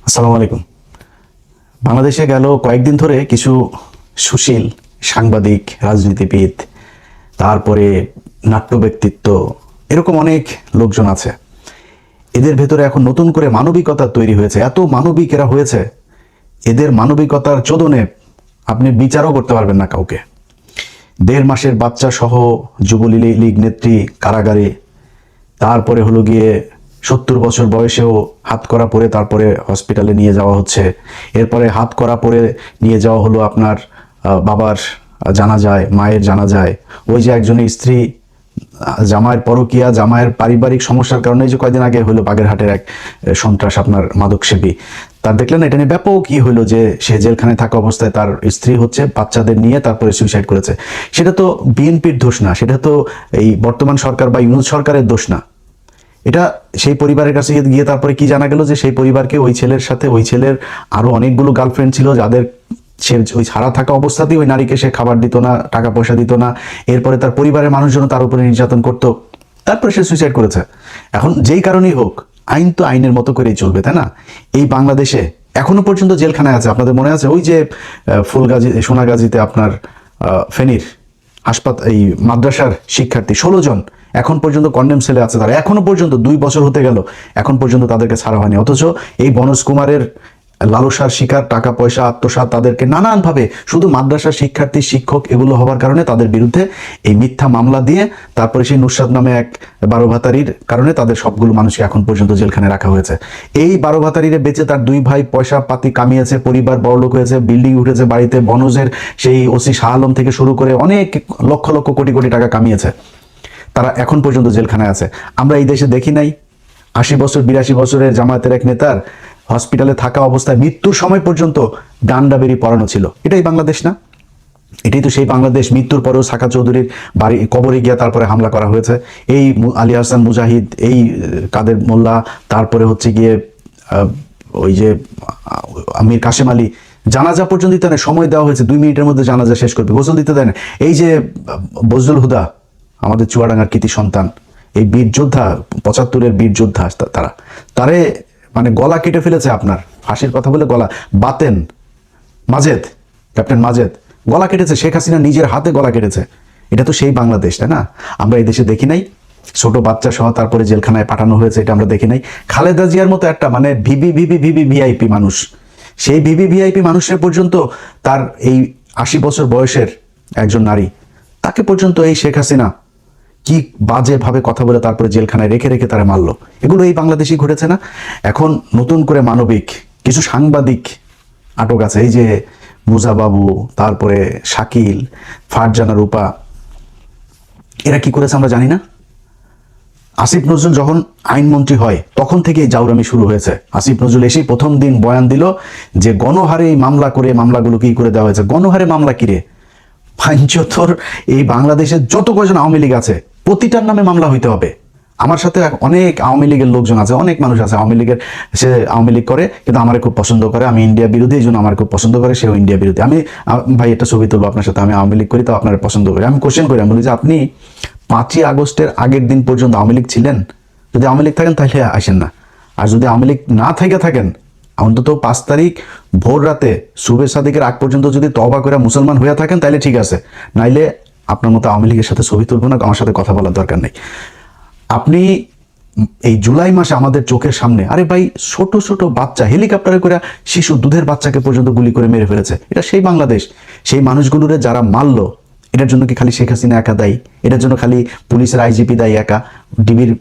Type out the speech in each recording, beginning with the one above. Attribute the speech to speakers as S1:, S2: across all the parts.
S1: আসসালামু আলাইকুম। বাংলাদেশে গেল কয়েকদিন ধরে কিছু সুশীল সাংবাদিক, রাজনীতিবিদ, তারপরে নাট্য ব্যক্তিত্ব, এরকম অনেক লোকজন আছে। এদের ভেতরে এখন নতুন করে মানবিকতা তৈরি হয়েছে। এত মানবিক এরা হয়েছে, এদের মানবিকতার চোদনে আপনি বিচারও করতে পারবেন না কাউকে। 1.5 মাসের বাচ্চা সহ যুবলীগ নেত্রী কারাগারে, তারপরে হলো গিয়ে 70 বছর বয়সেও হাত করা পরে তারপরে হসপিটালে নিয়ে যাওয়া হচ্ছে। এরপরে হাত করা পরে নিয়ে যাওয়া হলো আপনার বাবার জানাজায়, মায়ের জানাজায়। ওই যে একজনের স্ত্রী জামাইয়ের পরকিয়া, জামাইয়ের পারিবারিক সমস্যার কারণে যে কয়দিন আগে হলো বাগেরহাটের এক সন্ত্রাস আপনার মাদকসেবী, তার দেখলেন এটা নিয়ে ব্যাপক কি হলো যে সে জেলখানায় থাকা অবস্থায় তার স্ত্রী হচ্ছে বাচ্চাদের নিয়ে তারপরে সুইসাইড করেছে। সেটা তো বিএনপির দোষ না, সেটা তো এই বর্তমান সরকার বা ইউনূস সরকারের দোষ না। এটা সেই পরিবারের কাছে গিয়ে তারপরে কি জানা গেল যে সেই পরিবারকে ওই ছেলের সাথে ওই ছেলের আরো অনেকগুলো গার্লফ্রেন্ড ছিল, যাদের সে ওই ছাড়া থাকা অবস্থাতেই ওই নারীকে সে খাবার দিত না, টাকা পয়সা দিত না। এরপরে তার পরিবারের মানুষজন তার উপরে নির্যাতন করতো, তারপরে সে সুইসাইড করেছে। এখন যেই কারণেই হোক, আইন তো আইনের মতো করেই চলবে, তাই না? এই বাংলাদেশে এখনো পর্যন্ত জেলখানায় আছে, আপনাদের মনে আছে ওই যে ফুলগাজী, সোনাগাজীতে আপনার ফেনীর এই মাদ্রাসার শিক্ষার্থী 16 জন এখন পর্যন্ত কন্ডেম সেলে আছে। তারা এখনো পর্যন্ত 2 বছর হতে গেল, এখন পর্যন্ত তাদেরকে ছাড়া হয়নি। অথচ এই বনজ কুমারের লালসার শিকার, টাকা পয়সা আত্মসাৎ, তাদেরকে নানানভাবে শুধু মাদ্রাসার শিক্ষার্থী, শিক্ষক এগুলো হওয়ার কারণে তাদের বিরুদ্ধে এই মিথ্যা মামলা দিয়ে তারপরে সেই নুসরাত নামে এক 12 ভাতারির কারণে তাদের সবগুলো মানুষকে এখন পর্যন্ত জেলখানে রাখা হয়েছে। এই 12 ভাতারিরে বেঁচে তার 2 ভাই পয়সা পাতি কামিয়েছে, পরিবার বড়লোক হয়েছে, বিল্ডিং উঠেছে বাড়িতে, বনজের সেই ওসি শাহ আলম থেকে শুরু করে অনেক লক্ষ লক্ষ কোটি কোটি টাকা কামিয়েছে। তারা এখন পর্যন্ত জেলখানায় আছে। আমরা এই দেশে দেখি নাই 80 বছর 82 বছরের জামায়াতের এক নেতার হসপিটালে থাকা অবস্থায় মৃত্যুর সময় পর্যন্ত ডান্ডা বেরি পরানো ছিল? এটাই বাংলাদেশ না? এটাই তো সেই বাংলাদেশ। মৃত্যুর পরেও সাকা চৌধুরীর বাড়ি কবরে গিয়ে তারপরে হামলা করা হয়েছে। এই আলী হাসান মুজাহিদ, এই কাদের মোল্লা, তারপরে হচ্ছে গিয়ে ওই যে আমির কাশেম আলী, জানাজা পর্যন্ত দিতে না, সময় দেওয়া হয়েছে 2 মিনিটের মধ্যে জানাজা শেষ করবে, গোসল দিতে দেয় না। এই যে বজলুল হুদা, আমাদের চুয়াডাঙ্গার কৃতি সন্তান, এই বীর যোদ্ধা, 75-এর বীর যোদ্ধা, তারে মানে গলা কেটে ফেলেছে আপনার, ফাঁসির কথা বলে গলা। বাতেন মাজেদ, ক্যাপ্টেন মাজেদ গলা কেটেছে, শেখ হাসিনা নিজের হাতে গলা কেটেছে। এটা তো সেই বাংলাদেশ, তাই না? আমরা এই দেশে দেখি নাই ছোট বাচ্চা সহ তারপরে জেলখানায় পাঠানো হয়েছে, এটা আমরা দেখি নাই। খালেদা জিয়ার মতো একটা মানে ভিভিআইপি মানুষ, সেই ভিভিআইপি মানুষের পর্যন্ত তার এই 80 বছর বয়সের একজন নারী, তাকে পর্যন্ত এই শেখ হাসিনা কি বাজে ভাবে কথা বলে তারপরে জেলখানায় রেখে রেখে তারা মারলো। এগুলো এই বাংলাদেশই ঘটেছে না? এখন নতুন করে মানবিক কিছু সাংবাদিক আটক আছে, এই যে মুজা বাবু, তারপরে শাকিল, ফারজানা রূপা, এরা কি করেছে আমরা জানি না? আসিফ নজরুল যখন আইনমন্ত্রী হয় তখন থেকে জাউরামি শুরু হয়েছে। আসিফ নজরুল এসেই প্রথম দিন বয়ান দিল যে গণহারে মামলা করে মামলাগুলো কি করে দেওয়া হয়েছে। গণহারে মামলা কিরে? 75 এই বাংলাদেশের যত কজন আওয়ামী লীগ আছে প্রতিটার নামে মামলা হইতে হবে। আমার সাথে অনেক আওয়ামী লীগের লোকজন আছে, অনেক মানুষ আছে আওয়ামী লীগের, সে আওয়ামী লীগ করে কিন্তু আমারে খুব পছন্দ করে, আমি ইন্ডিয়া বিরোধী, এই জন্য আমার খুব পছন্দ করে, সেও ইন্ডিয়া বিরোধী। আমি ভাই একটা ছবি তুলবো আপনার সাথে, আমি আওয়ামী লীগ করি তো আপনার পছন্দ করি। আমি কোশ্চেন করি, আমি বলি যে আপনি 5ই আগস্টের আগের দিন পর্যন্ত আওয়ামী লীগ ছিলেন? যদি আওয়ামী লীগ থাকেন তাহলে আসেন না, আর যদি আওয়ামী লীগ না থেকে থাকেন অন্তত 5 তারিখ ভোর রাতে শুভে সাদিকের আগ পর্যন্ত যদি তওবা করে মুসলমান হয়ে থাকেন তাহলে ঠিক আছে, নাইলে আপনার মতো আওয়ামী লীগের সাথে ছবি তুলবো না, আমার সাথে কথা বলার দরকার নেই। আপনি এই জুলাই মাসে আমাদের চোখের সামনে, আরে ভাই ছোট ছোট বাচ্চা হেলিকপ্টারে করে শিশু দুধের বাচ্চাকে পর্যন্ত গুলি করে মেরে ফেলেছে। এটা সেই বাংলাদেশ। সেই মানুষগুলোরে যারা মারলো, এটার জন্য কি খালি শেখ হাসিনা একা দায়ী? এটার জন্য খালি পুলিশের আইজিপি দায়ী একা? ডিবির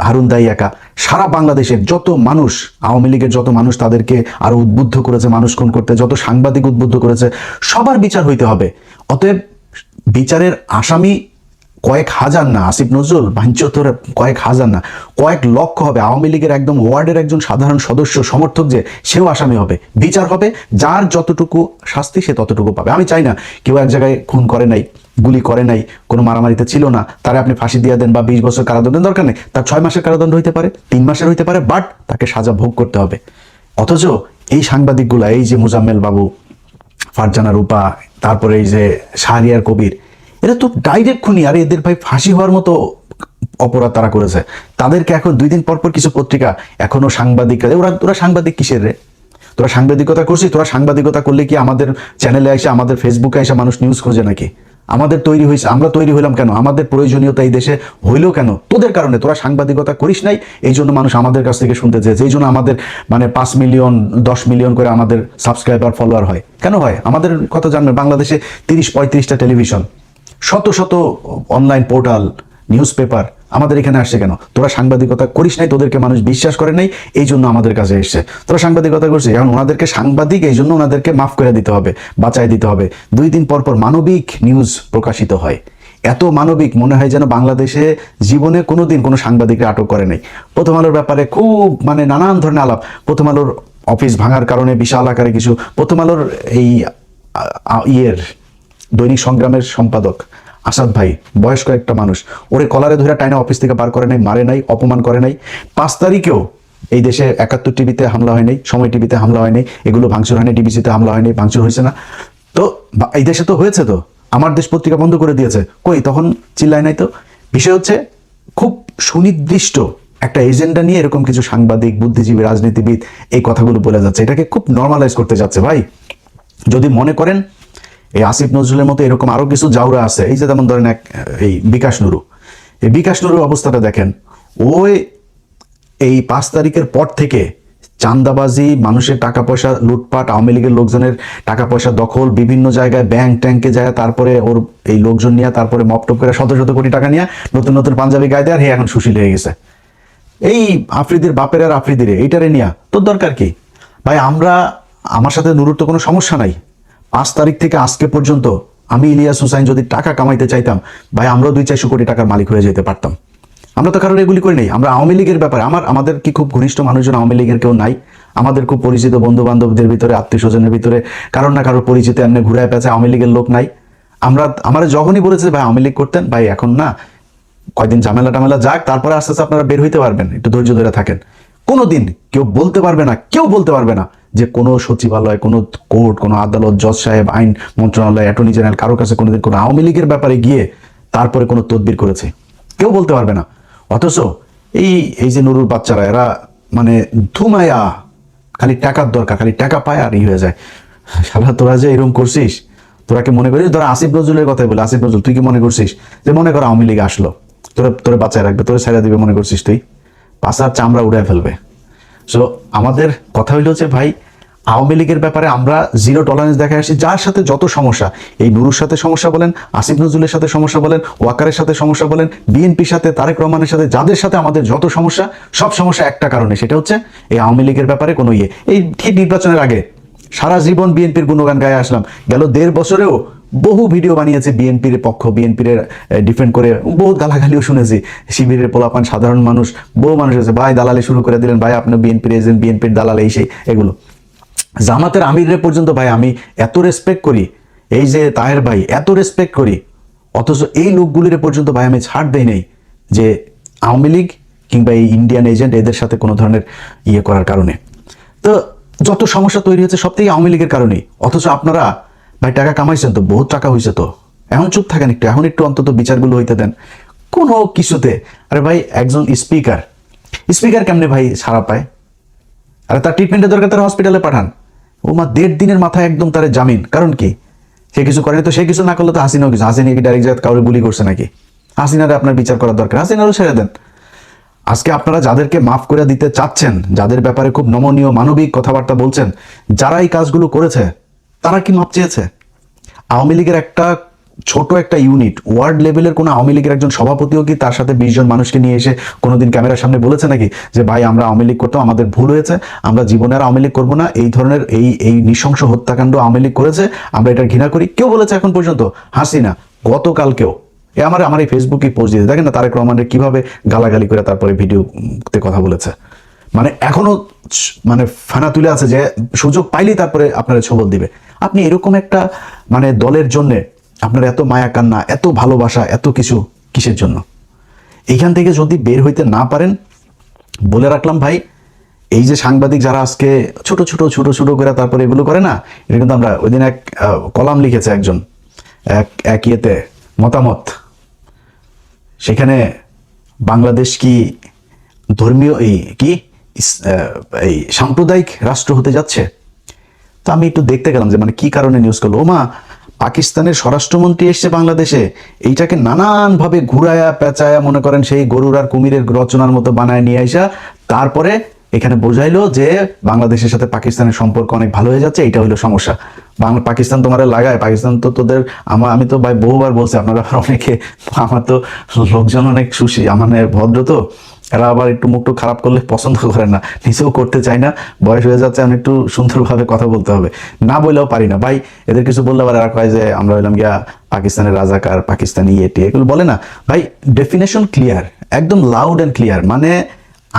S1: হারুন দায়ী একা? সারা বাংলাদেশের যত মানুষ, আওয়ামী লীগের যত মানুষ তাদেরকে আরো উদ্বুদ্ধ করেছে মানুষ খুন করতে, যত সাংবাদিক উদ্বুদ্ধ করেছে, সবার বিচার হইতে হবে। অতএব বিচারের আসামি কয়েক হাজার না, আসিফ নজরুল 75 কয়েক হাজার না, কয়েক লক্ষ হবে। আওয়ামী লীগের একদম ওয়ার্ডের একজন সাধারণ সদস্য সমর্থক যে, সেও আসামি হবে। বিচার হবে, যার যতটুকু শাস্তি সে ততটুকু পাবে। আমি চাই না কেউ এক জায়গায় খুন করে নাই, গুলি করে নাই, কোনো মারামারিতে ছিল না, তারা আপনি ফাঁসি দিয়ে দেন বা 20 বছর কারাদণ্ডের দরকার নেই, তার 6 মাসের কারাদণ্ড হইতে পারে, 3 মাসের হইতে পারে, বাট তাকে সাজা ভোগ করতে হবে। অথচ এই সাংবাদিকগুলা, এই যে মুজাম্মেল বাবু, ফারজানা রূপা, তারপরে এই যে শাহরিয়ার কবির, এরা তো ডাইরেক্ট খুনি। আর এদের ভাই ফাঁসি হওয়ার মতো অপরাধ তারা করেছে। তাদেরকে এখন 2 দিন পর পর কিছু পত্রিকা এখনো সাংবাদিকরা, ওরা সাংবাদিক কিসের রে? তোরা সাংবাদিকতা করছিস, তোরা সাংবাদিকতা করলে কি আমাদের চ্যানেলে এসে, আমাদের ফেসবুকে এসে মানুষ নিউজ খোঁজে নাকি? আমাদের তৈরি হয়েছে, আমরা তৈরি হইলাম কেন? আমাদের প্রয়োজনীয়তা এই দেশে হইলো কেন? তোদের কারণে। তোরা সাংবাদিকতা করিস নাই, এই জন্য মানুষ আমাদের কাছ থেকে শুনতে চেয়েছে, এই জন্য আমাদের মানে 5 মিলিয়ন 10 মিলিয়ন করে আমাদের সাবস্ক্রাইবার ফলোয়ার হয়। কেন হয়? আমাদের কথা জানবে, বাংলাদেশে 30-35টা টেলিভিশন, শত শত অনলাইন পোর্টাল, নিউজ পেপার আমাদের এখানে আসছে কেন? তোরা সাংবাদিকতা করিস নাই, তোদেরকে মানুষ বিশ্বাস করে নাই, এই জন্য আমাদের কাছে এসছে। তোরা সাংবাদিকতা করছিস, এখন ওনাদেরকে সাংবাদিক, এই জন্য ওনাদেরকে মাফ করে দিতে হবে, বাঁচাই দিতে হবে। 2 দিন পর পর মানবিক নিউজ প্রকাশিত হয়, এত মানবিক মনে হয় যেন বাংলাদেশে জীবনে কোনোদিন কোনো সাংবাদিককে আটক করে নাই। প্রথম আলোর ব্যাপারে খুব মানে নানান ধরনের আলাপ, প্রথম আলোর অফিস ভাঙার কারণে বিশাল আকারে কিছু, প্রথম আলোর এই দৈনিক সংগ্রামের সম্পাদক আসাদ ভাই, বয়স্ক একটা মানুষ, ওরে কলারে ধরে টাইনা অফিস থেকে বার করে নাই, মারে নাই, অপমান করে নাই। 5 তারিখেও এই দেশে 71 টিভিতে হামলা হয় নাই, সময় টিভিতে হামলা হয় নাই, এগুলো ভাঙচুর হয়নি, ডিবিসিতে হামলা হয়নি, ভাঙচুর হয়েছে না। তো এই দেশে তো হয়েছে, তো আমার দেশ পত্রিকা বন্ধ করে দিয়েছে, কই তখন চিল্লায় নাই তো। বিষয় হচ্ছে খুব সুনির্দিষ্ট একটা এজেন্ডা নিয়ে এরকম কিছু সাংবাদিক, বুদ্ধিজীবী, রাজনীতিবিদ এই কথাগুলো বলে যাচ্ছে, এটাকে খুব নর্মালাইজ করতে যাচ্ছে। ভাই যদি মনে করেন এই আসিফ নজরুলের মতো এরকম আরো কিছু জাউরা আছে, এই যে যেমন ধরেন এই বিকাশ নুরু, এই বিকাশ নুরুর অবস্থাটা দেখেন। ওই এই 5 তারিখের পর থেকে চাঁদাবাজি, মানুষের টাকা পয়সা লুটপাট, আওয়ামী লীগের লোকজনের টাকা পয়সা দখল, বিভিন্ন জায়গায় ব্যাংক ট্যাঙ্কে যায়, তারপরে ওর এই লোকজন নিয়ে, তারপরে মপটপ করে শত শত কোটি টাকা নিয়ে নতুন নতুন পাঞ্জাবি গায়ে দেয়, আর হে এখন সুশীল হয়ে গেছে। এই আফ্রিদির বাপের আর আফ্রিদিরে এইটারে নিয়া তোর দরকার কি? ভাই আমার সাথে নুরুর তো কোনো সমস্যা নাই। 5 তারিখ থেকে আজকে পর্যন্ত আমি ইলিয়াস হুসাইন যদি টাকা কামাইতে চাইতাম, ভাই আমরাও 200-400 কোটি টাকার মালিক হয়ে যেতে পারতাম। আমরা তো কারণ এগুলি করি নাই। আমরা আওয়ামী লীগের ব্যাপারে আমাদের কি খুব ঘনিষ্ঠ মানুষজন আওয়ামী লীগের কেউ নাই? আমাদের খুব পরিচিত বন্ধু বান্ধবদের ভিতরে, আত্মীয় স্বজনের ভিতরে কারোর না কারোর পরিচিত এমনি ঘুরায় পেঁচে আওয়ামী লীগের লোক নাই? আমরা যখনই বলেছে ভাই আওয়ামী লীগ করতেন, ভাই এখন না, কয়দিন ঝামেলা টামেলা যাক, তারপরে আস্তে আস্তে আপনারা বের হইতে পারবেন, একটু ধৈর্য ধরে থাকেন। কোনোদিন কেউ বলতে পারবে না যে কোনো সচিবালয়, কোনো কোর্ট, কোনো আদালত, জজ সাহেব, আইন মন্ত্রণালয়, অ্যাটর্নি জেনারেল কারোর কাছে কোনোদিন কোনো আওয়ামী লীগের ব্যাপারে গিয়ে তারপরে কোনো তদবির করেছে, কেউ বলতে পারবে না। অথচ এই যে নুরুর বাচ্চারা, এরা মানে ধুমায়া, খালি টাকার দরকার, খালি টাকা পায় আর হয়ে যায়। শালা তোরা যে এরকম করছিস, তোরা কি মনে করিস, ধর আসিফ নজরুলের কথাই বলে, আসিফ নজরুল তুই কি মনে করছিস যে মনে কর আওয়ামী লীগ আসলো, তোরে বাঁচায় রাখবে, তোরে ছেড়ে দিবে মনে করছিস? তুই পাশার চামড়া উড়ায় ফেলবে। সো আমাদের কথা হইল যে ভাই আওয়ামী লীগের ব্যাপারে আমরা 0 টলারেন্স দেখায় আসি। যার সাথে যত সমস্যা, এই নুরুর সাথে সমস্যা বলেন, আসিফ নজরুলের সাথে সমস্যা বলেন, ওয়াকারের সাথে সমস্যা বলেন, বিএনপির সাথে, তারেক রহমানের সাথে, যাদের সাথে আমাদের যত সমস্যা, সব সমস্যা একটা কারণে, সেটা হচ্ছে এই আওয়ামী লীগের ব্যাপারে কোনো এই ঠিক নির্বাচনের আগে সারা জীবন বিএনপির গুণগান গায়ে আসলাম, গেল 1.5 বছরেও বহু ভিডিও বানিয়েছে বিএনপির পক্ষ, বিএনপির ডিফেন্ড করে, বহুত গালাগালিও শুনেছি। শিবিরের পোলাপান, সাধারণ মানুষ, বহু মানুষ আছে, ভাই দালালি শুরু করে দিলেন, ভাই আপনি বিএনপির এজেন্ট, বিএনপির দালাল, এই সেই এগুলো। জামাতের আমিরের পর্যন্ত ভাই আমি এত রেসপেক্ট করি, এই যে তাহের ভাই এত রেসপেক্ট করি, অথচ এই লোকগুলির পর্যন্ত ভাই আমি ছাড় দেই নাই যে আওয়ামী লীগ কিংবা এই ইন্ডিয়ান এজেন্ট এদের সাথে কোনো ধরনের করার কারণে। তো যত সমস্যা তৈরি হচ্ছে সব থেকে আওয়ামী লীগের কারণেই। অথচ আপনারা ভাই টাকা কামাইছেন তো, বহুত টাকা হয়েছে তো, এখন চুপ থাকেন একটু, এখন একটু অন্তত বিচারগুলো হইতে দেন কোনো কিছুতে। আরে ভাই একজন স্পিকার কেমনে ভাই ছাড়া পায়? আরে তার ট্রিটমেন্টের দরকার, তার হসপিটালে পাঠান। ও মা 1.5 দিনের মাথায় একদম তার জামিন, কারণ কি? সে কিছু করেনি তো, সে কিছু না করলে তো হাসিনাও কিছু, হাসিনা কি ডাইরেক্ট জায়গা কাউরে গুলি করছে নাকি? হাসিনারে আপনার বিচার করার দরকার, হাসিনারও ছেড়ে দেন। আজকে আপনারা যাদেরকে মাফ করে দিতে চাচ্ছেন, যাদের ব্যাপারে খুব নমনীয় মানবিক কথাবার্তা বলছেন, যারা এই কাজগুলো করেছে তারা কি মাপ চেয়েছে? আওয়ামী লীগের একটা ছোট একটা ইউনিট, ওয়ার্ড লেভেলের কোনো আওয়ামী লীগের একজন সভাপতিও কি তার সাথে 20 জন মানুষকে নিয়ে এসে কোনোদিন ক্যামেরার সামনে বলেছে নাকি যে ভাই আমরা আওয়ামী লীগ করতাম, আমাদের ভুল হয়েছে, আমরা জীবনে আর আওয়ামী লীগ করবো না, এই ধরনের এই নৃশংস হত্যাকাণ্ড আওয়ামী লীগ করেছে, আমরা এটা ঘৃণা করি? কেউ বলেছে এখন পর্যন্ত? হাসিনা গতকালকেও আমার এই ফেসবুকে পোস্ট দিয়েছে, দেখেন না তারেক রহমানের কিভাবে গালাগালি করে তারপরে ভিডিওতে কথা বলেছে। মানে এখনো মানে ফানা তুলে আছে যে সুযোগ পাইলেই তারপরে আপনারা ছবল দিবে। আপনি এরকম একটা মানে দলের জন্য আপনার এত মায়া কান্না, এত ভালোবাসা, এত কিছু কিসের জন্য? এইখান থেকে যদি বের হইতে না পারেন, বলে রাখলাম ভাই, এই যে সাংবাদিক যারা আজকে ছোট ছোট করে তারপরে এগুলো করে না, এটা কিন্তু আমরা ওই দিন এক কলাম লিখেছে একজন, এক ইয়েতে মতামত, সেখানে বাংলাদেশ কি ধর্মীয় এই সাম্প্রদায়িক রাষ্ট্র হতে যাচ্ছে? তো আমি একটু দেখতে গেলাম যে মানে কি কারণে নিউজ করলো। ওমা, পাকিস্তানের স্বরাষ্ট্রমন্ত্রী এসছে বাংলাদেশে, এইটাকে নানান ভাবে ঘুরায়া পেঁচায়া মনে করেন সেই গরুর আর কুমিরের রচনার মতো বানায় নিয়ে আইসা তারপরে এখানে বোঝাইলো যে বাংলাদেশের সাথে পাকিস্তানের সম্পর্ক অনেক ভালো হয়ে যাচ্ছে, এটা হলো সমস্যা। পাকিস্তান তোমার লাগায়, পাকিস্তান তো তোদের আমি তো ভাই বহুবার বলছি, আপনারা অনেকে, আমার তো লোকজন অনেক সুশী মানে ভদ্র, তো এরা আবার একটু মুখটু খারাপ করলে পছন্দ করে না, নিজেও করতে চায় না, বয়স হয়ে যাচ্ছে, আমি একটু সুন্দরভাবে কথা বলতে হবে, না বললেও পারি না ভাই। এদের কিছু বললে আবার এরা কয় যে আমরা হইলাম গিয়া পাকিস্তানের রাজাকার, পাকিস্তানি এটি, এগুলো বলে না ভাই। ডেফিনেশন ক্লিয়ার, একদম লাউড অ্যান্ড ক্লিয়ার। মানে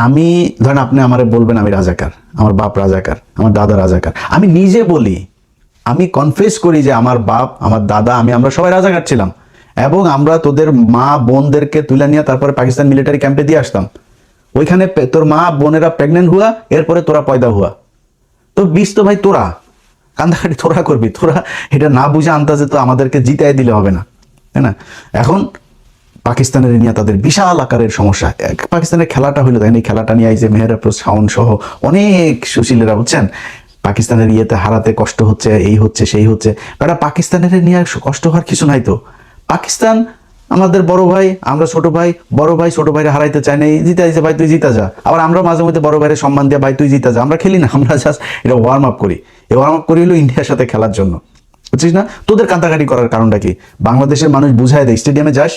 S1: আমি ধরেন আপনি আমারে বলবেন আমি রাজাকার, আমার বাপ রাজাকার, আমার দাদা রাজাকার, আমি নিজে বলি, আমি কনফেস করি যে আমার বাপ, আমার দাদা, আমরা সবাই রাজাকার ছিলাম, এবং আমরা তোদের মা বোনদেরকে তুলে নিয়ে তারপরে পাকিস্তান মিলিটারি ক্যাম্পে দিয়ে আসতাম। ওইখানে তোর মা বোনেরা প্রেগনেন্ট হুয়া, এরপরে তোরা পয়দা হুয়া, তো বিষ তো ভাই তোরা, কান্দাকাটি তোরা করবি, তোরা এটা না বুঝে আন্দাজে তো আমাদেরকে জিতাই দিলে হবে না, তাই না? এখন পাকিস্তানের নিয়ে তাদের বিশাল আকারের সমস্যা। পাকিস্তানের খেলাটা হইলো, দেখেন এই খেলাটা নিয়ে যে মেহের আফরোজ শাওন সহ অনেক সুশীলেরা বুঝছেন, পাকিস্তানের ইয়েতে হারাতে কষ্ট হচ্ছে, এই হচ্ছে সেই হচ্ছে, বেটা পাকিস্তানের নিয়ে কষ্ট হওয়ার কিছু নাই তো। পাকিস্তান আমাদের বড় ভাই, আমরা ছোট ভাই, বড় ভাই ছোট ভাইরে হারাইতে চাই না, জিতা দিয়েছে ভাই তুই জিতা যা। আবার আমরা মাঝে মধ্যে বড় ভাইয়ের সম্মান দিয়ে ভাই তুই জিতা যা, আমরা খেলি না, আমরা জাস্ট এটা ওয়ার্ম আপ করি। এই ওয়ার্ম আপ করি হলো ইন্ডিয়ার সাথে খেলার জন্য, বুঝছিস না? তোদের কান্দাকাটি করার কারণটা কি? বাংলাদেশের মানুষ বুঝায় দেয়, স্টেডিয়ামে যাস,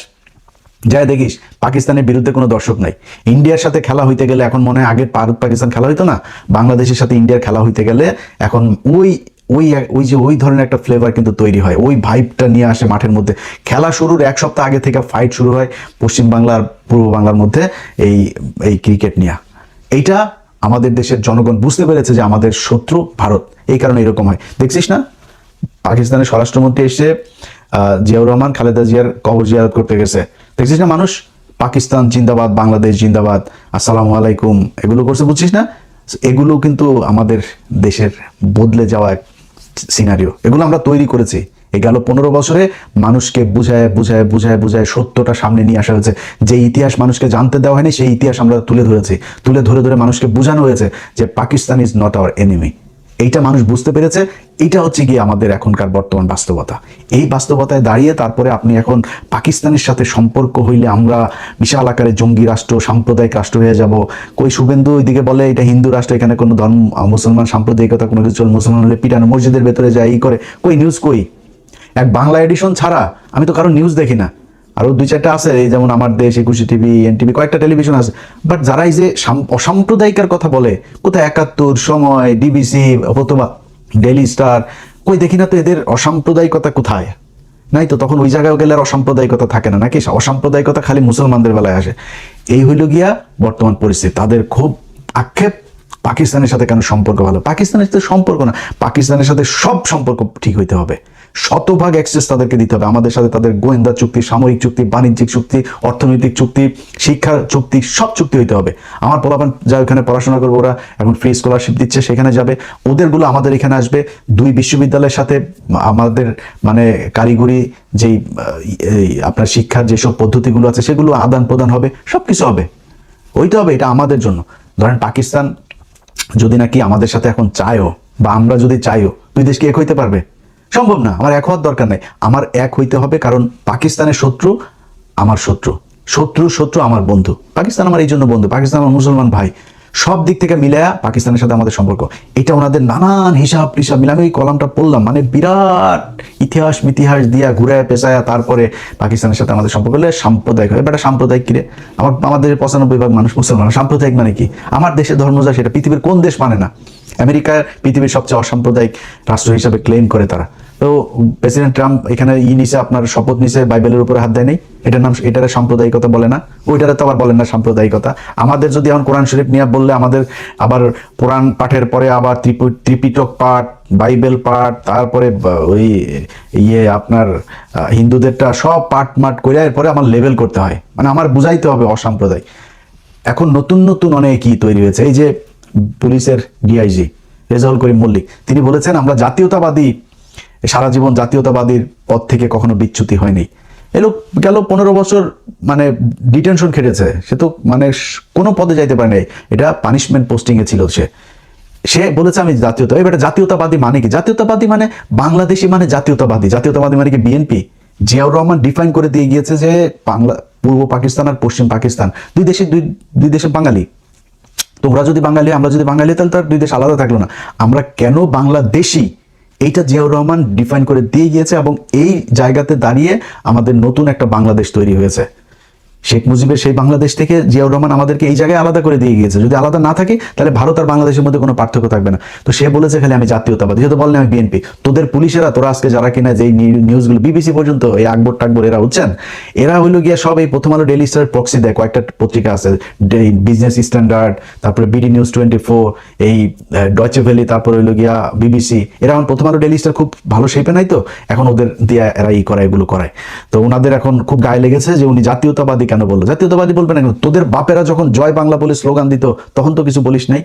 S1: যাই দেখিস পাকিস্তানের বিরুদ্ধে কোনো দর্শক নাই। ইন্ডিয়ার সাথে খেলা হইতে গেলে এখন মনে হয় আগে ভারত পাকিস্তান খেলা হইতো না, বাংলাদেশের সাথে ইন্ডিয়ার খেলা হইতে গেলে এখন ওই ওই ওই যে ওই ধরনের একটা ফ্লেভার কিন্তু তৈরি হয়, ওই ভাইবটা নিয়ে আসে মাঠের মধ্যে। খেলা শুরুর এক সপ্তাহ আগে থেকে ফাইট শুরু হয় পশ্চিম বাংলার পূর্ব বাংলার মধ্যে এই এই ক্রিকেট নিয়ে। এইটা আমাদের দেশের জনগণ বুঝতে পেরেছে যে আমাদের শত্রু ভারত, এই কারণে এরকম হয়। দেখছিস না, পাকিস্তানের স্বরাষ্ট্রমন্ত্রী এসে জিয়াউর রহমান খালেদা জিয়ার কবর জিয়ারত করতে গেছে, দেখছিস না মানুষ পাকিস্তান জিন্দাবাদ, বাংলাদেশ জিন্দাবাদ, আসসালামু আলাইকুম এগুলো করছে, বুঝছিস না? এগুলো কিন্তু আমাদের দেশের বদলে যাওয়া এক সিনারিও, এগুলো আমরা তৈরি করেছি। এই গেল 15 বছরে মানুষকে বুঝায় বুঝায় বুঝায় বুঝায় সত্যটা সামনে নিয়ে আসা হয়েছে। যে ইতিহাস মানুষকে জানতে দেওয়া হয়নি সেই ইতিহাস আমরা তুলে ধরেছি, তুলে ধরে ধরে মানুষকে বোঝানো হয়েছে যে Pakistan is not our enemy. এইটা মানুষ বুঝতে পেরেছে, এইটা হচ্ছে গিয়ে আমাদের এখনকার বর্তমান বাস্তবতা। এই বাস্তবতায় দাঁড়িয়ে তারপরে আপনি এখন পাকিস্তানের সাথে সম্পর্ক হইলে আমরা বিশাল আকারে জঙ্গি রাষ্ট্র, সাম্প্রদায়িক রাষ্ট্র হয়ে যাব। কই শুভেন্দু ওইদিকে বলে এটা হিন্দু রাষ্ট্র, এখানে কোনো ধর্ম, মুসলমান সাম্প্রদায়িকতা কোনো কিছু, মুসলমান হলে পিটানো, মসজিদের ভেতরে যায় এই করে, কই নিউজ কই? এক বাংলা এডিশন ছাড়া আমি তো কারো নিউজ দেখি না। আরো 2-4টা আছে, এই যেমন আমার দেশ, 21 টিভি, এনটিভি, কয়েকটা টেলিভিশন আছে, বাট যারা এই যে অসাম্প্রদায়িকার কথা বলে, কোথায় 71, সময়, ডিবিসি অথবা ডেইলি স্টার, কই দেখি না তো এদের অসাম্প্রদায়িকতা কোথায়? নাই তো। তখন ওই জায়গায় গেলে আর অসাম্প্রদায়িকতা থাকে না নাকি? অসাম্প্রদায়িকতা খালি মুসলমানদের বেলায় আসে। এই হইল গিয়া বর্তমান পরিস্থিতি। তাদের খুব আক্ষেপ পাকিস্তানের সাথে কেন সম্পর্ক ভালো। পাকিস্তানের সাথে সম্পর্ক না, পাকিস্তানের সাথে সব সম্পর্ক ঠিক হইতে হবে, শতভাগ অ্যাক্সেস তাদেরকে দিতে হবে। আমাদের সাথে তাদের গোয়েন্দা চুক্তি, সামরিক চুক্তি, বাণিজ্যিক চুক্তি, অর্থনৈতিক চুক্তি, শিক্ষার চুক্তি, সব চুক্তি হইতে হবে। আমার পোলাপান যা ওখানে পড়াশোনা করবো, ওরা এখন ফ্রি স্কলারশিপ দিচ্ছে, সেখানে যাবে, ওদেরগুলো আমাদের এখানে আসবে। 2 বিশ্ববিদ্যালয়ের সাথে আমাদের মানে কারিগরি যেই আপনার শিক্ষার যেসব পদ্ধতিগুলো আছে সেগুলো আদান প্রদান হবে, সব কিছু হবে, হইতে হবে। এটা আমাদের জন্য। ধরেন পাকিস্তান যদি নাকি আমাদের সাথে এখন চায়ও, বা আমরা যদি চাইও, 2 দেশকে এক হইতে পারবে? সম্ভব না। আমার এক হওয়ার দরকার নেই, আমার এক হইতে হবে, কারণ পাকিস্তানের শত্রু আমার শত্রু, শত্রু শত্রু আমার বন্ধু। পাকিস্তান আমার এই জন্য বন্ধু, পাকিস্তান আমার মুসলমান ভাই, সব দিক থেকে মিলায়া পাকিস্তানের সাথে আমাদের সম্পর্ক। এটা ওনাদের নানান হিসাব টিসাব মিলে আমি এই কলামটা পড়লাম, মানে বিরাট ইতিহাস মিতিহাস দিয়া ঘুরায় পেঁচায়া তারপরে পাকিস্তানের সাথে আমাদের সম্পর্ক হলে সাম্প্রদায়িক হয়। বেটা সাম্প্রদায়িক কিরে? আমাদের 95% মানুষ মুসলমান, সাম্প্রদায়িক মানে কি? আমার দেশের ধর্ম যা সেটা পৃথিবীর কোন দেশ মানে না? আমেরিকা পৃথিবীর সবচেয়ে অসাম্প্রদায়িক রাষ্ট্র হিসাবে ক্লেম করে তারা। তো প্রেসিডেন্ট ট্রাম্প এখানে নিছে, আপনার শপথ নিছে, বাইবেলের উপরে হাত দেয় নাই, এটার নাম, এটার সাম্প্রদায়িকতা বলে না? ওইটারে তো আবার বলেন না সাম্প্রদায়িকতা। আমাদের যদি এখন কোরআন শরীফ নিয়ে বললে, আমাদের আবার কোরআন পাঠের পরে আবার ত্রিপিটক পাঠ, বাইবেল পাঠ, তারপরে ওই আপনার হিন্দুদেরটা সব পাঠ মাঠ করে এরপরে আমার লেভেল করতে হয়, মানে আমার বুঝাইতে হবে অসাম্প্রদায়িক। এখন নতুন নতুন অনেক কি তৈরি হয়েছে। এই যে পুলিশের ডিআইজি রেজাউল করিম মল্লিক, তিনি বলেছেন আমরা জাতীয়তাবাদী, সারা জীবন জাতীয়তাবাদীর পদ থেকে কখনো বিচ্যুতি হয়নি। এলো গেল 15 বছর মানে ডিটেনশন খেটেছে, সে তো মানে কোনো পদে যাইতে পারে নাই, এটা পানিশমেন্ট পোস্টিং এ ছিল সে। সে বলেছে আমি জাতীয়তা, এবার জাতীয়তাবাদী মানে কি? জাতীয়তাবাদী মানে বাংলাদেশি মানে জাতীয়তাবাদী। জাতীয়তাবাদী মানে কি বিএনপি? জিয়াউর রহমান ডিফাইন করে দিয়ে গিয়েছে যে বাংলা, পূর্ব পাকিস্তান আর পশ্চিম পাকিস্তান দুই দেশের বাঙালি। তোমরা যদি বাঙালি, আমরা যদি বাঙালি, তাহলে তার দুই দেশ আলাদা থাকলো না। আমরা কেন বাংলাদেশি, এইটা জিয়াউর রহমান ডিফাইন করে দিয়ে গিয়েছে, এবং এই জায়গাতে দাঁড়িয়ে আমাদের নতুন একটা বাংলাদেশ তৈরি হয়েছে। শেখ মুজিবের সেই বাংলাদেশ থেকে জিয়াউর রহমান আমাদেরকে এই জায়গায় আলাদা করে দিয়ে গিয়েছে। যদি আলাদা না থাকে তাহলে ভারত আর বাংলাদেশের মধ্যে কোনো পার্থক্য থাকবে না। তো সে বলেছে খালি আমি জাতীয়তাবাদী, যেহেতু বললেন আমি বিএনপি। তোদের পুলিশেরা, তোরা আজকে যারা কিনা যে নিউজগুলো বিবিসি পর্যন্ত, এই আকবর টাকবর এরা হচ্ছেন, এরা হইলো গিয়া সব এই প্রথম আলো, ডেইলি স্টার প্রক্সি দেয়, কয়েকটা পত্রিকা আছে, বিজনেস স্ট্যান্ডার্ড, তারপরে বিডি নিউজ 24, এই ডয়চে ভ্যালি, তারপরে হইলো গিয়া বিবিসি। এরা এখন প্রথম আলো, ডেইলি স্টার খুব ভালো শেপে নাই, তো এখন ওদের দিয়ে এরা করায়, এগুলো করায়। তো ওনাদের এখন খুব গায়ে লেগেছে যে উনি জাতীয়তাবাদী কেন বললো। জাতীয়তাবাদী বলবে না, তোদের বাপেরা যখন জয় বাংলা বলে স্লোগান দিত তখন তো কিছু বলিস নাই।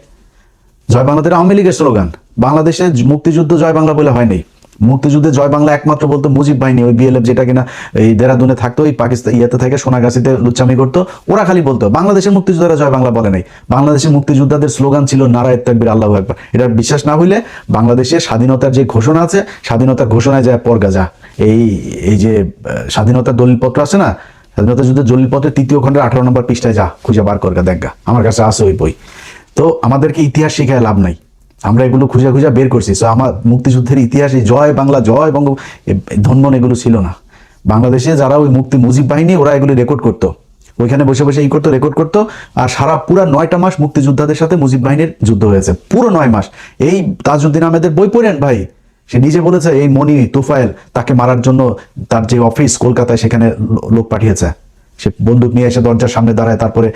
S1: জয় বাংলা তো আওয়ামী লীগের স্লোগান। বাংলাদেশে মুক্তিযুদ্ধ জয় বাংলা বলে হয় নাই। মুক্তিযুদ্ধে জয় বাংলা একমাত্র বলতো মুজিব বাহিনী, ওই বিএলএফ যেটা কিনা এই দেরাদুনে থাকতো, ওই পাকিস্তান ইয়েতে থেকে সোনাগাছিতে লুচ্চামি করতো, ওরা খালি বলতো। বাংলাদেশের মুক্তিযোদ্ধারা জয় বাংলা বলে নাই। বাংলাদেশের মুক্তিযোদ্ধাদের স্লোগান ছিল নারায়ে তাকবীর, আল্লাহু আকবার। এটা বিশ্বাস না হইলে বাংলাদেশের স্বাধীনতার যে ঘোষণা আছে, স্বাধীনতার ঘোষণায় যায় পড়গা যা, এই যে স্বাধীনতার দলিলপত্র আছে না, স্বাধীনতা যুদ্ধের দলিলপত্রের 3য় খণ্ডের 18 নম্বর পৃষ্ঠায় যা, খুঁজে বার করগা দেখগা, আমার কাছে আছে ওই বই। তো আমাদেরকে ইতিহাস শিখায় লাভ নাই, আমরা এগুলো খুঁজে খুঁজে বের করছি। তো আমার মুক্তিযুদ্ধের ইতিহাসে জয় বাংলা, জয় বঙ্গ, ধন্যন এগুলো ছিল না। বাংলাদেশে যারা ওই মুজিব বাহিনী, ওরা এগুলো রেকর্ড করতো, ওইখানে বসে বসে করতো, রেকর্ড করতো। আর সারা পুরা 9টা মাস মুক্তিযোদ্ধাদের সাথে মুজিব বাহিনীর যুদ্ধ হয়েছে, পুরো 9 মাস। এই তাজউদ্দিন আহমেদের বই পড়েন ভাই, সে নিজে বলেছে এই মনি তুফাইল তাকে মারার জন্য তার যে অফিস কলকাতায়, সেখানে লোক পাঠিয়েছে। সে বন্দুক নিয়ে এসে দরজার সামনে দাঁড়ায়, তারপরে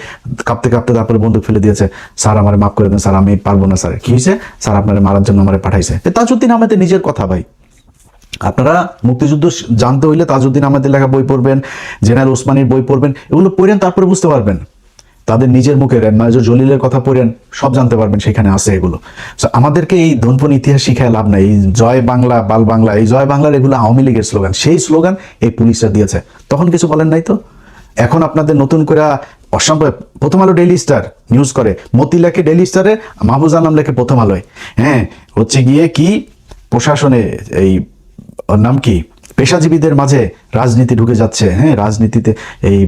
S1: কাঁপতে কাঁপতে তারপরে বন্দুক ফেলে দিয়েছে। স্যার আমারে মাফ করে দেন স্যার, আমি পারবো না স্যার। কি হয়েছে স্যার? আপনারা মারার জন্য আমারে পাঠাইছে। তাজউদ্দিন আহমেদের নিজের কথা ভাই। আপনারা মুক্তিযুদ্ধ জানতে হইলে তাজউদ্দিন আহমেদের লেখা বই পড়বেন, জেনারেল ওসমানীর বই পড়বেন, এগুলো পড়েন, তারপরে বুঝতে পারবেন। তাদের নিজের মুখে মেজর জলিলের কথা পড়েন, সব জানতে পারবেন, সেখানে আছে এগুলো। আমাদেরকে এই ধনপন ইতিহাস শিখায় লাভ নাই। এই জয় বাংলা, বাল বাংলা, এই জয় বাংলার এগুলো আওয়ামী লীগের স্লোগান। সেই স্লোগান এই পুলিশরা দিয়েছে, তখন কিছু বলেন নাই। তো এখন আপনাদের নতুন করে অসম্ভব। প্রথম আলো ডেইলি স্টার নিউজ করে, মতি লেখে ডেইলি স্টারে, মাহফুজ আলম লেখে প্রথম আলোয়। হ্যাঁ, হচ্ছে গিয়ে কি প্রশাসনে এই ওর নাম কি, পেশাজীবীদের মাঝে রাজনীতি ঢুকে যাচ্ছে। হ্যাঁ, রাজনীতিতে এই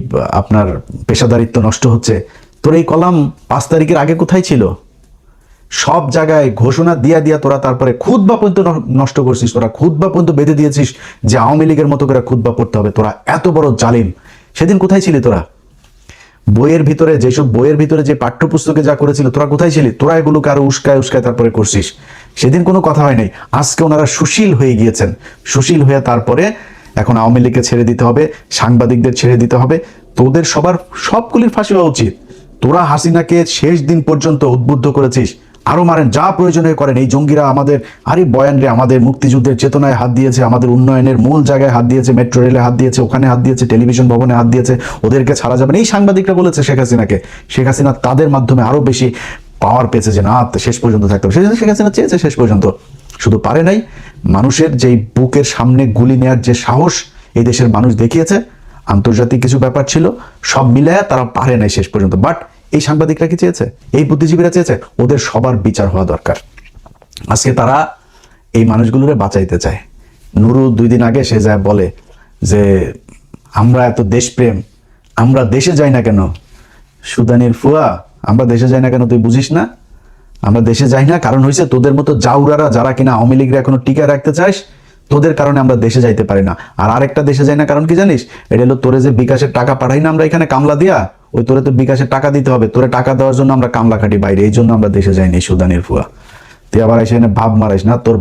S1: আপনার পেশাদারিত্ব নষ্ট হচ্ছে। তোর এই কলাম 5 তারিখের আগে কোথায় ছিল? সব জায়গায় ঘোষণা দিয়া দিয়া তোরা তারপরে খুতবা পর্যন্ত নষ্ট করছিস। তোরা খুতবা পর্যন্ত বেঁধে দিয়েছিস যে আওয়ামী লীগের মতো করে খুতবা পড়তে হবে। তোরা এত বড় জালিম। সেদিন কোথায় ছিলি তোরা? বইয়ের ভিতরে যেসব বইয়ের ভিতরে যে পাঠ্যপুস্তকে যা করেছিল, তোরা কোথায় ছিলি? তোরা এগুলোকে আরো উস্কায় উস্কায় তারপরে করছিস। সেদিন কোনো কথা হয় নাই। আজকে ওনারা সুশীল হয়ে গিয়েছেন। সুশীল হয়ে তারপরে এখন আওয়ামী লীগকে ছেড়ে দিতে হবে, সাংবাদিকদের ছেড়ে দিতে হবে। তোদের সবগুলির ফাঁসি হওয়া উচিত। তোরা হাসিনাকে শেষ দিন পর্যন্ত উদ্বুদ্ধ করেছিস, আরো মারেন, যা প্রয়োজনে করেন। এই জঙ্গিরা আমাদের বয়ান রে আমাদের মুক্তিযুদ্ধের চেতনায় হাত দিয়েছে, আমাদের উন্নয়নের মূল জায়গায় হাত দিয়েছে, মেট্রো রেলে হাত দিয়েছে, ওখানে হাত দিয়েছে, টেলিভিশন ভবনে হাত দিয়েছে, ওদেরকে ছাড়া যাবে না। এই সাংবাদিকরা বলেছে শেখ হাসিনাকে। শেখ হাসিনা তাদের মাধ্যমে আরো বেশি পাওয়ার পেয়েছে যে না, শেষ পর্যন্ত থাকতে হবে। শেখ হাসিনা চেয়েছে শেষ পর্যন্ত, শুধু পারে নাই। মানুষের যেই বুকের সামনে গুলি নেওয়ার যে সাহস এই দেশের মানুষ দেখিয়েছে, আন্তর্জাতিক কিছু ব্যাপার ছিল, সব মিলায় তারা পারে নাই শেষ পর্যন্ত। বাট এই সাংবাদিকরা কি চেয়েছে? এই বুদ্ধিজীবীরা চেয়েছে? ওদের সবার বিচার হওয়া দরকার। আজকে তারা এই মানুষগুলোরে বাঁচাইতে চায়। নুরু 2 দিন আগে সে যায় বলে যে আমরা এত দেশপ্রেম, আমরা দেশে যাই না কেন? সুদানির ফুয়া, আমরা দেশে যাই না কেন তুই বুঝিস না? আমরা দেশে যাই না কারণ হয়েছে তোদের মতো জাউরারা যারা কিনা আওয়ামী লীগরা এখনো টিকে রাখতে চাস, তোদের কারণে আমরা দেশে যাইতে পারি না। আর আরেকটা দেশে যাই না কারণ কি জানিস? এটা হলো তোরে যে বিকাশের টাকা পাঠাই না আমরা এখানে কামলা দিয়া, ওই তোরে তো বিকাশের টাকা দিতে হবে। তোরে টাকা দেওয়ার জন্য আমরা কামলা খাটি বাইরে, এই জন্য আমরা দেশে যাইনি। সুদানির ফুয়া, তুই আবার এসে ভাব মারাইস না। তোর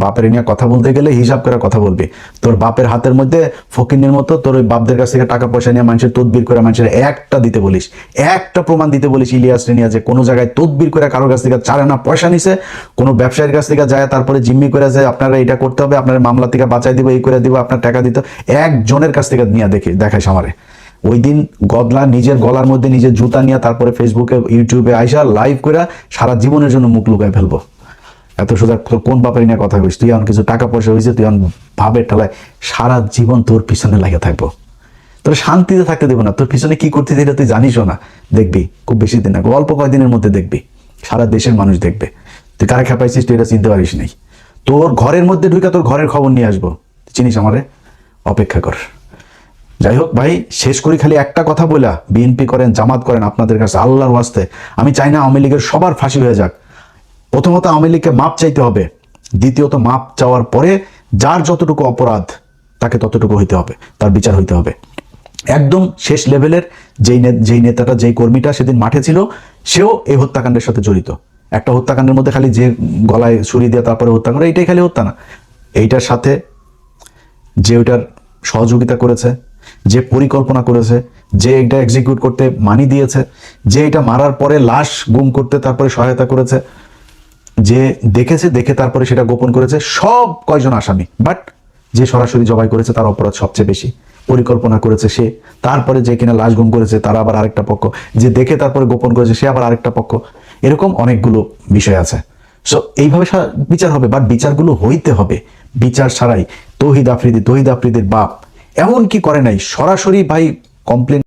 S1: বাপের নিয়ে কথা বলতে গেলে হিসাব করে কথা বলবি। তোর বাপের হাতের মধ্যে ফকিনের মতো তোর ওই বাপদের কাছ থেকে টাকা পয়সা নিয়ে মানুষের তদবির করে মানুষের একটা দিতে বলিস, একটা প্রমাণ দিতে বলিস ইলিয়াস রেনিয়া যে কোনো জায়গায় তদবির করে কারোর কাছ থেকে 4 আনা পয়সা নিছে, কোনো ব্যবসায়ীর কাছ থেকে যায়, তারপরে জিম্মি করে যায় আপনারা এটা করতে হবে, আপনার মামলা থেকে বাঁচাই দিব, এই করে দিব, আপনার টাকা দিতে, একজনের কাছ থেকে নিয়ে দেখাইস আমারে। ওই দিন গদলা নিজের গলার মধ্যে নিজের জুতা নিয়ে তারপরে ফেসবুকে ইউটিউবে আইসা লাইভ করে সারা জীবনের জন্য মুখ লুকায় ফেলবো। এত সোজা কোন বাপের নিয়ে কথা কইস? তুই এখন কিছু টাকা পয়সা হয়েছে, তুই এখন ভাবের ঠেলায় সারা জীবন তোর পিছনে লাগে থাকবো। তোর শান্তিতে থাকতে দেবো না। তোর পিছনে কি করতে দিলে তুই জানিসও না। দেখবি খুব বেশি দিন না, অল্প কয়েকদিনের মধ্যে দেখবি সারা দেশের মানুষ দেখবে। তুই কারে খেপাইছিস তুই এটা চিনতে পারিস নাই, তোর ঘরের মধ্যে ঢুকে তোর ঘরের খবর নিয়ে আসবো, চিনিস আমারে, অপেক্ষা কর। যাই হোক ভাই, শেষ করি খালি একটা কথা বলা, বিএনপি করেন জামাত করেন, আপনাদের কাছে আল্লাহর ওয়াস্তে আমি চাই না আওয়ামী লীগের সবার ফাঁসি হয়ে যাক। প্রথমত আওয়ামী লীগকে মাপ চাইতে হবে, দ্বিতীয়ত মাপ চাওয়ার পরে যার যতটুকু অপরাধ তাকে ততটুকু হইতে হবে, তার বিচার হইতে হবে। একদম শেষ লেভেলের যেই নেতাটা, যেই কর্মীটা সেদিন মাঠে ছিল, সেও এই হত্যাকাণ্ডের সাথে জড়িত। একটা হত্যাকাণ্ডের মধ্যে খালি যে গলায় ছুরি দিয়ে তারপরে হত্যা করে, এইটাই খালি হত্যা না, এইটার সাথে যে ওইটার সহযোগিতা করেছে, যে পরিকল্পনা করেছে, যে এটা এক্সিকিউট করতে মানি দিয়েছে, যে এটা মারার পরে লাশ গুম করতে তারপরে সহায়তা করেছে, যে দেখেছে দেখে তারপরে সেটা গোপন করেছে, সব কয়জন আসামি। বাট যে সরাসরি জবাই করেছে তার অপরাধ সবচেয়ে বেশি। পরিকল্পনা করেছে সে, তারপরে যে কিনা লাশ গুম করেছে তারা আবার আরেকটা পক্ষ, যে দেখে তারপরে গোপন করেছে সে আবার আরেকটা পক্ষ। এরকম অনেকগুলো বিষয় আছে। সো এইভাবে বিচার হবে, বাট বিচারগুলো হইতে হবে। বিচার ছাড়াই তৌহিদ আফ্রিদির বাপ এমন কি করে নাই, সরাসরি ভাই কমপ্লেন